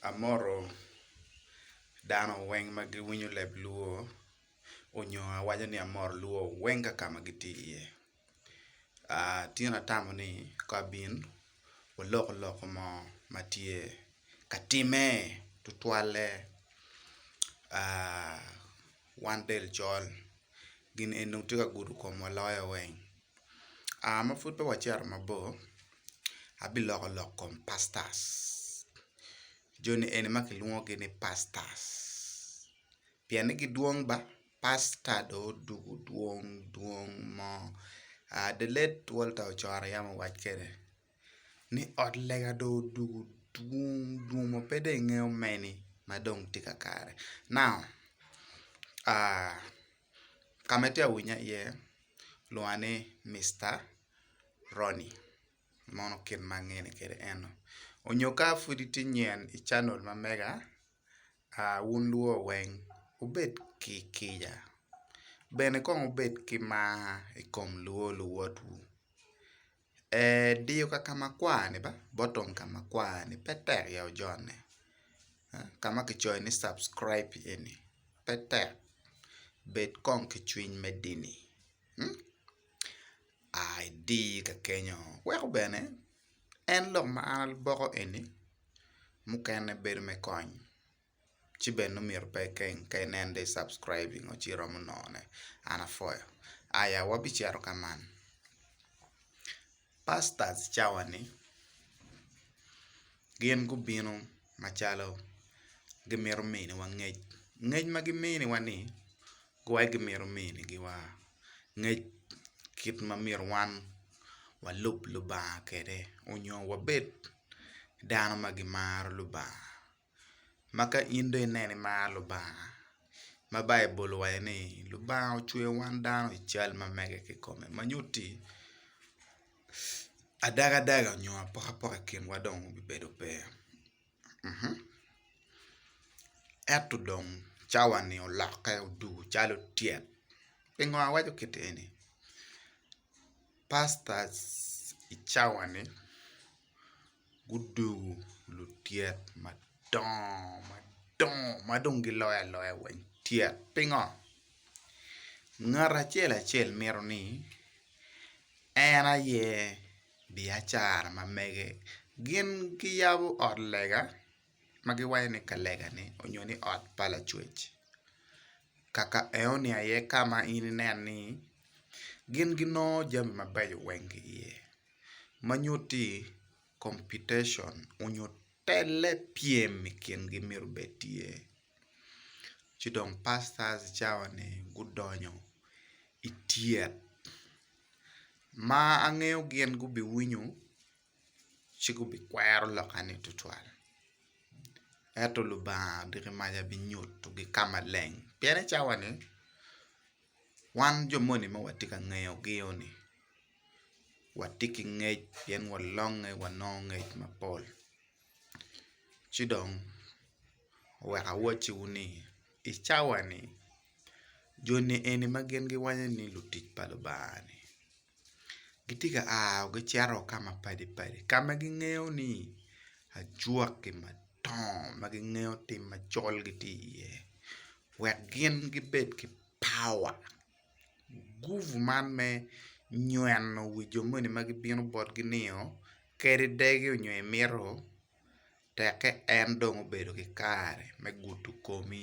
Amoro dano weng ma giwinjo lep luo onyo awacho ni amor luo weng kaka ma gitiye. Tino atamo ni kabin waloko mo matie katime tutwale wan del chol gin eno tiga gudu kom waloyo weng. Mafut pa wachero mabor abiloko kom pastors. Joni eni makiluongo ni pastors. Piani giduong ba pastor do dugu duong mo. The late Walter Ochara yamo wach kede ni ot lega do dugu duong mo pede ng'eyo meni madong tika kare. Now, kamete awinya ye luane Mr. Ronnie mono kin mang'eni kede eno. Onyoka fuditi nyen I channel ma mega un luo weng ubet kikija. Bene kong ubet kima ikom luo tu. Diyo kama kwani ba bottom kama kwani petek ya ujone. Kama kichoy ni subscribe yeni petek bet kong kichwiny medini. Di ka kenyo weko bene en lok ma anal boko eni mukene bedo me kony chiben no mir pe ken ende subscribing o chiro munone anafoyo aya wabichero kaman pastors chawani gin gubino machalo gimiro mini ngej ma gimini wani gwa gimiro mini giwa ngej kit ma mir wan walup luba kede onyo wabet dano magimaro luba maka indo ineni mar luba ma Bible waye ni luba ochwe wan dano ichal ma mege kikome manyuti adaga onyo apoka kin wadong bibedo pe eto dong chawani olake odu chalo tiet pingo awajo kiteni pastors ichawani gudu lutiet madong giloya weng tiet pingo ngara chel miro ni ena ye biachara ma mege gin kiyabu od lega magiwaye ni kalega ni onyo ni od pala chwech kaka eoni aye kama ineni gin gino jambi mabeyo weng iye manyuti computation onyo tele piem kin gimiro betie chidong pastors chawani gudonyo itiet ma ang'eyo gien gubi winyo chigubi kwero lokani tutwal eto luba diki maja binyot gi kama leng piene chawani wan jomoni ma watika ng'eyo gioni watiki ng'ej pien walonge wanong'ej mapol chidong weka wachi uni ichawani joni eni magin giwanyo ni lutich palubani gitika gichero kama padi kama ging'eyo ni ajuaki matom maging'eyo tim machol gitiye wek gin gibet ki power nguvu man me nyweno wi jomoni magibino bot giniyo keri degi onyo emiro teke en dong obedo gi kare me gutu komi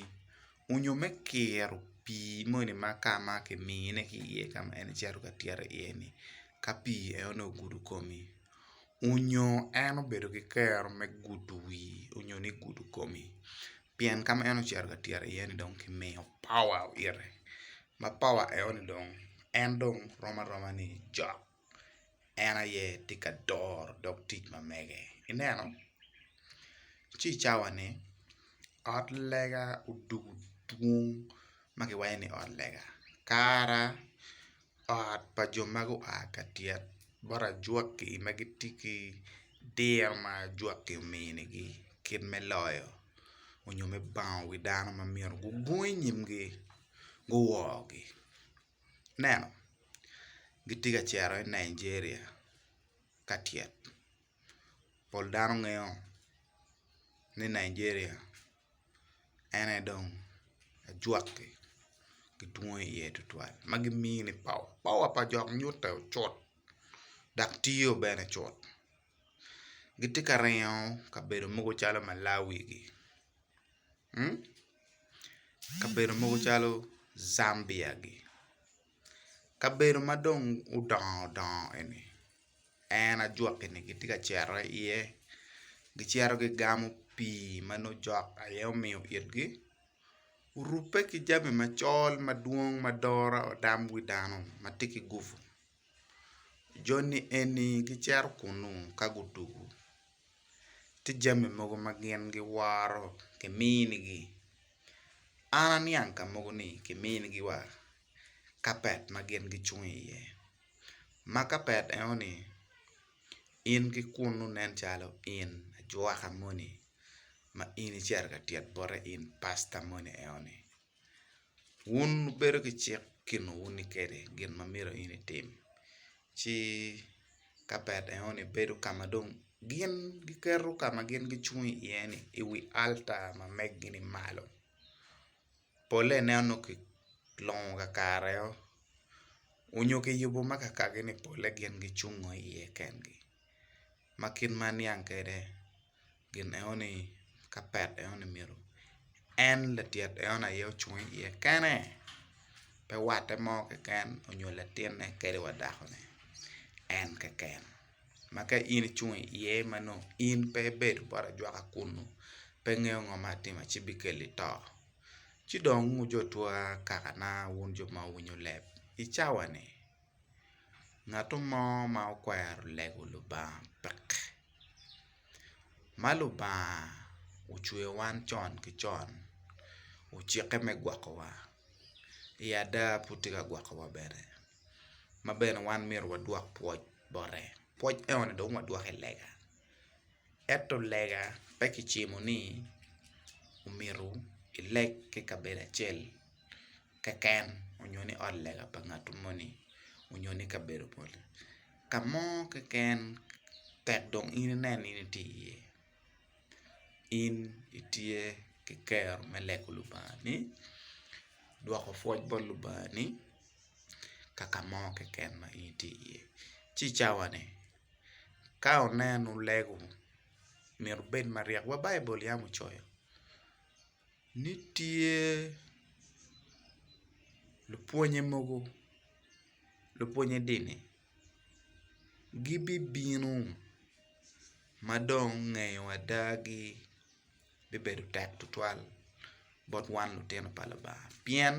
unyo me kiro pi moni makama kimine kiye kama en chero katiere ieni ka pi eono gudu komi unyo en obedo gi kero me gudu wi unyo ni gudu komi pien kama en chero katiere ieni dong kimiyo power ire ma power eoni dong en dong roma ni jok en aye tika dok tich ma mege ineno chi chawani ot lega udugu duong magiwaye ni ot lega kara ot pa jomago katiet bora juaki magitiki dir ma juaki minigi kid me loyo onyo me bao wi dano ma miro gugunyi nyimgi guwogi neno gitiga chero I Nigeria katiet pol dano ng'eyo ni Nigeria ene dong ajuak ki tuo iye tutwal magi mini power pa jok nyute chot dak tiyo bene chot giti ka ringo kabedo mogo chalo Malawi gi kabedo mogo chalo Zambia gi kabedo madong udong eni en ajuak ni giti ka chero iye gichero gi gamo pi mano jok ayo miyo itgi urupe ki jami machol maduong madora odam wi dano matiki gufu joni eni gichero kunu kagutugu ti jami mogo magien gi waro ke mini gi ana niang ka mogo ni ke mini gi wa kapet magien gi chung iye ma kapet eoni in gi kunu nen chalo in ajuaka moni ma in ichero ka tiet bore in pasta moni eoni un bedo ki chik kinu uni kede gin mamiro in itim chi kapet eoni bedo kama dong gin gikeru kama gin gichung iye ni iwi altar ma meg gini malo pole neno ki long ka kareo unyo ki yubo maka kagini pole gin gichung iye kengi makin maniang kede gin eoni kapet eoni miro en latiet eona yo chung iye kene pe wate mo ke ken onyo latienne kede wadakone en ke ken maka in chung iye mano in pe bedo bara juaka kunu pe ngeo ngoma tima chibikeli to chidong ujo tua kaka na unjo ma unyo lep ichawane ng'ato mo ma okwero lego luba pek maluba uchwe wan chon ki chon uchike me gwakowa yada putika gwakowa bere mabene wan miro waduak puoj bore puoj eone dong waduak lega eto lega peki chimo ni umiru ileg ki kabela chel keken unyoni od lega pa ng'ato moni unyoni kabelo pole kamo keken tek dong in nen in tiye in itie kiker meleko lubani duako fuoj bol lubani kaka mo keken ma in tiye chichawane ka onenu lego miru bed mariak wa Bible yamu choyo nitie lupuonye mogo lupuonye dini gibibinu madong ng'eyo adagi bibedo tek tutwal bot wan lutino palaba pien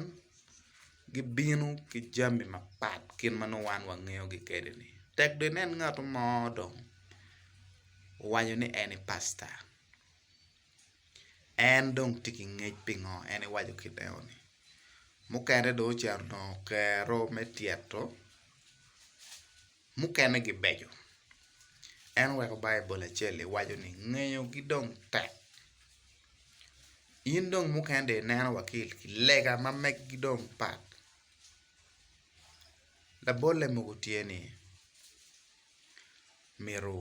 gibinu ki jambi mapat kin mano wan wang'eyo gi kede ni tek de nen ng'ato modong wanyo ni eni pasta en dong tiki ng'ej pingo eni wajo kideoni mukende do cherno kero metieto mukene gi bejo en weko Bible achele wajo ni ng'eyo gi dong tek in dong mukende neno wakil ki lega ma meg gi dong pat la bole mogo tieni miru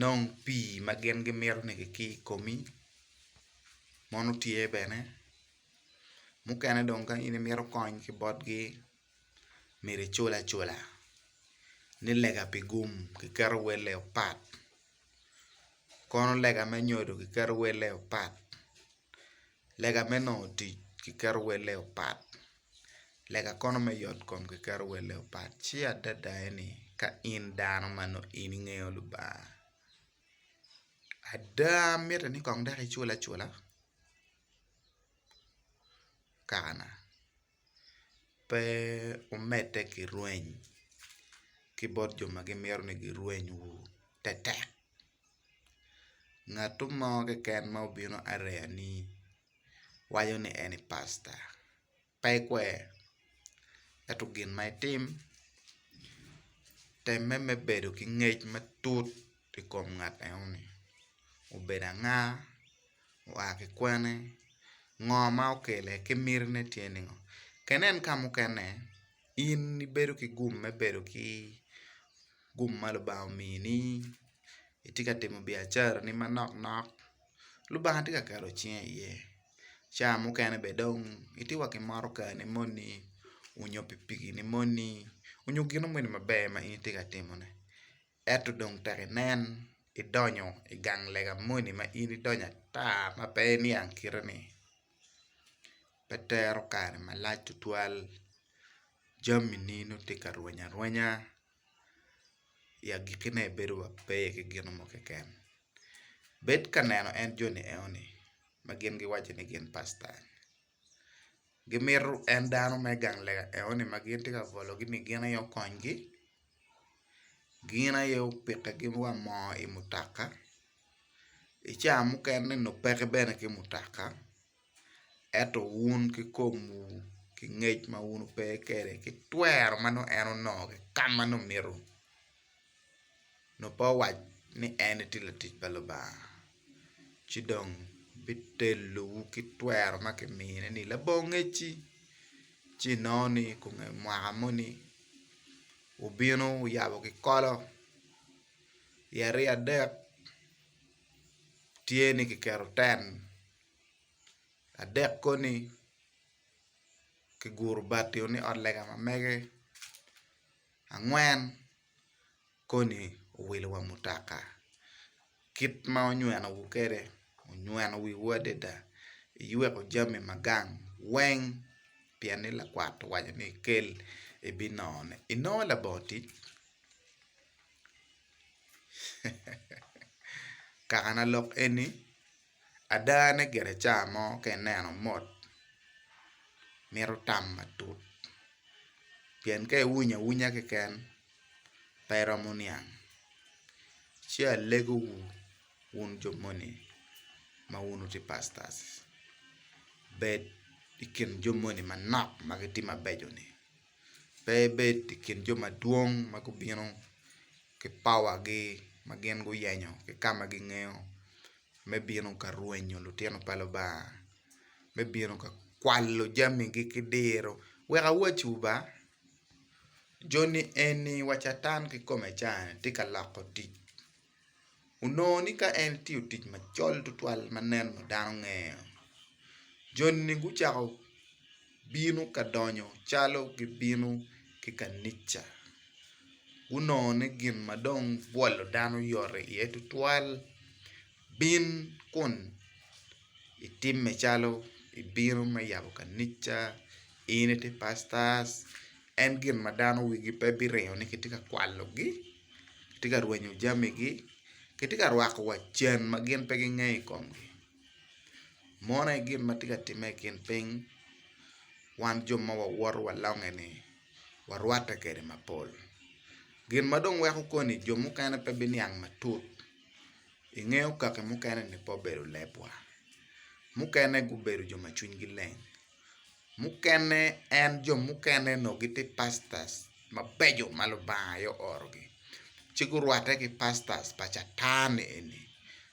nong pi magen gi miru ni ki komi mono tie bene mukene dong ka in miru kony ki bodgi miri chula ni lega pi gum ki kero wele opat kono lega me nyodo ki kero wele opat lega me noti ki kero wele opat lega kono me yot kom ki kero wele opat chia dada eni ka in dano mano in ng'eyo luba ada mire ni kong daki chula kana pe umete ki rueny ki bod joma gi miero ni gi rueny wu tetek ng'ato mo ke ken ma obino area ni wayo ni eni pasta pe kwe eto gin ma itim teme me bedo ki ng'ej matut ti kom ng'at eoni ubeda ng'a uaki kwene ng'o ma okele ki mirne tieni ng'o kenen kamu kene in ibedo ki gum me bedo ki gum malo ba mini iti ka timo biashara ni manok nok lubanga ti ka kero chien iye cha mukene be dong iti wa kimoro kane moni unyo pipigi ni moni unyo gino mweni maber ma in iti ka timone eto dong tek inen idonyo i gang lega moni ma in idonyo ata ma pe ni ang kirani petero kare malach tutwal jami nino ti ka rwenya ya gikine bedo maber ki gino mo keken bet ka neno en joni eoni ma gin giwacho ni gin pastor gimiru en dano me gang lega eoni ma gin ti ka vologi ni gin ayo konygi gin ayo pikagi wa mo i mutaka icha mukene no peke bene ki mutaka eto un ki komu ki ngej ma unu pe kere ki twero mano eno noge kama no miru no pa wach ni ene ti latich baloba chidong bitelo ki twero ma ki mine ni labongechi chinoni kunge mwaka moni ubino uyabo ki kolo yari adek tieni ki kero ten adek koni ki guru batio ni odlega mamege angwen koni uwilo wa mutaka kit ma onyweno wu kere onyweno wi wadeda iyweko jami magang weng piani la kwat wajo ni kel ibinone inola boti kakana lok eni adane gere chamo ke neno mot miro tam matut pien ke wunya ke ken pero muniang chia lego un jomoni ma unu ti pastors bet ikin jomoni manok magiti mabejo ni bet ikin joma duong makubino ke power gi magin go yenyo ke kama gi ngeo me bino ka ruenyo lutieno palo ba me bino ka kwallo jami gi kidiro weka wachuba joni eni wachatan ki kome chane tika lako tich unoni ka en tiyo tich machol tutwal manen dano ng'eyo joni guchako bino ka donyo chalo gi bino ki kanisa unone gin madong bwolo dano yore iye tutwal bin kun itime chalo ibino mayabo kanisa ine ti pastors en gin madano wigi pe bireo ni kitika kwalo gi kitika rwenyo jami gi kitika rwako wachen ma gin pe ging'ei komgi mona e gin matika time kin ping wan joma wawuor walonge ni warwate kere mapol gin madong weko koni jomukene pe biniang matut ing'eyo kaka mukene ni po bedo lepwa mukene gubedo joma chunygi leng mukene en jomukene no giti pastors mabejo malo bayo orgi chigurwate ki pastors pachatane eni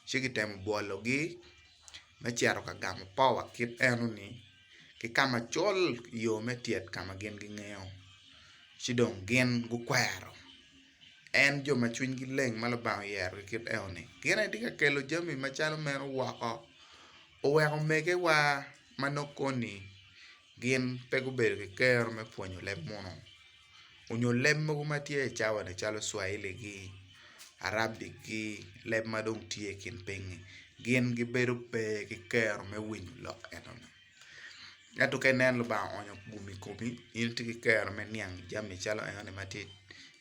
chigitemo bwologi machiaro ka gamo power kit eno ni ki kama chol yo metiet kama gin ging'eyo chidong gin gukwero en joma chunygi leng malo bayo yero kit eno ni gin enti ka kelo jami machalo meno wako oweko mege wa manokoni gin pe gubedo ki kero me puonyo leb muno unyo leb mogo matie e chawane chalo swahili gi arabic gi leb madong tie kin pingi gin gibedo pe ki kero me winyo lok enono eto ke nen lo ba onyo gumi komi in ti ki kero me niang jami chalo ene matit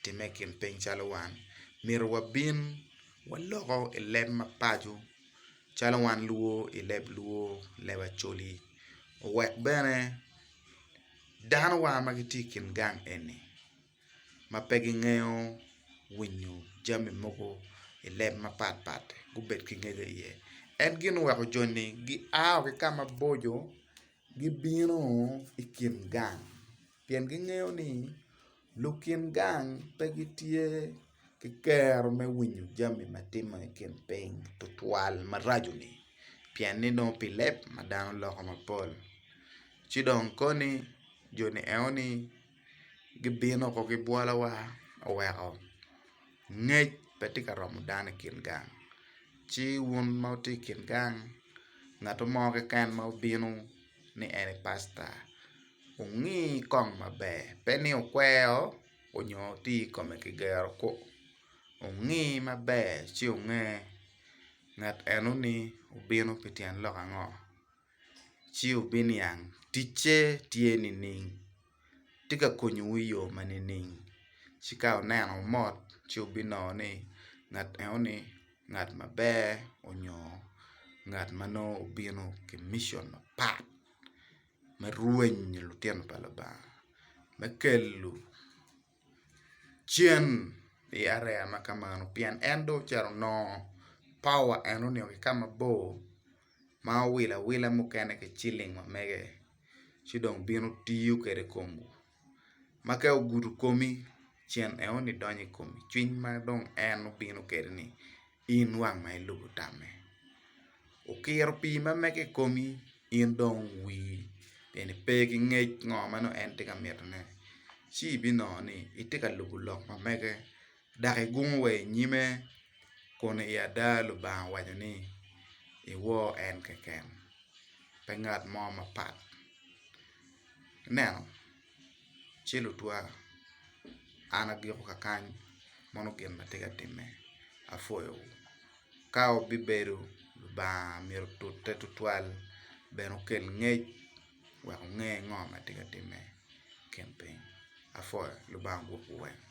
time kin ping chalo wan miro wabin waloko e leb mapajo chalo wan luo i leb luo leba choli owek bene dano wa magiti kin gang eni ma pegi ng'eyo winyo jami mogo i leb mapat gubet ki ng'ege iye en gin weko joni gi ao ki kama bojo gibino ikin gang pien ging'eyo ni lukin gang pegi tie ki kero me winyo jami matimo ikin ping tutwal marajo ni pien ni no pi leb madano loko mapol chidong koni joni eoni gibino ko gibwala wa oweko ng'ech pe tye ka romo dano i kin gang. Ci wun ma tye i kin gang ngat mo keken ma obino ni en pasta ongi kong maber pe ni okweo onyo ti kome kigero ko ongi maber ci onge ngat eno ni obino pi tyen loka ngo ci obino yang ticce tye ni ning tye ka konyo wi yo ma ni ning ci ka oneno mot ci obino ni ngat eno ni ngat maber onyo ngat mano obino ki mission mapat me rweny lutino pa Lubanga me kelo cen i area ma kamano pien en do ocito nongo power eno ni ki kama bor ma owilo awila mukene ki ciling ma mege ci dong bino tiyo kede Kongo ma ka ogudo komi cen eno ni donyo i komi cwiny ma dong en obino kede ni in wang ma ilubo tame okiro pi ma mege i komi in dong wi pien pe ki ngec ngo mano en tye ka mitone ci ibino ni itye ka lubo lok ma mege dak igungo wa inyime kun iada Lubanga waco ni iwo en keken pe ngat mo mapat ineno ci lutwa an agiko kakany mono gin ma tye ka time apwoyo ka obibedo Lubanga myero tute tutwal bene okel ngec wek onge ngo ma tye ka time kin piny apwoyo Lubanga gwok weng.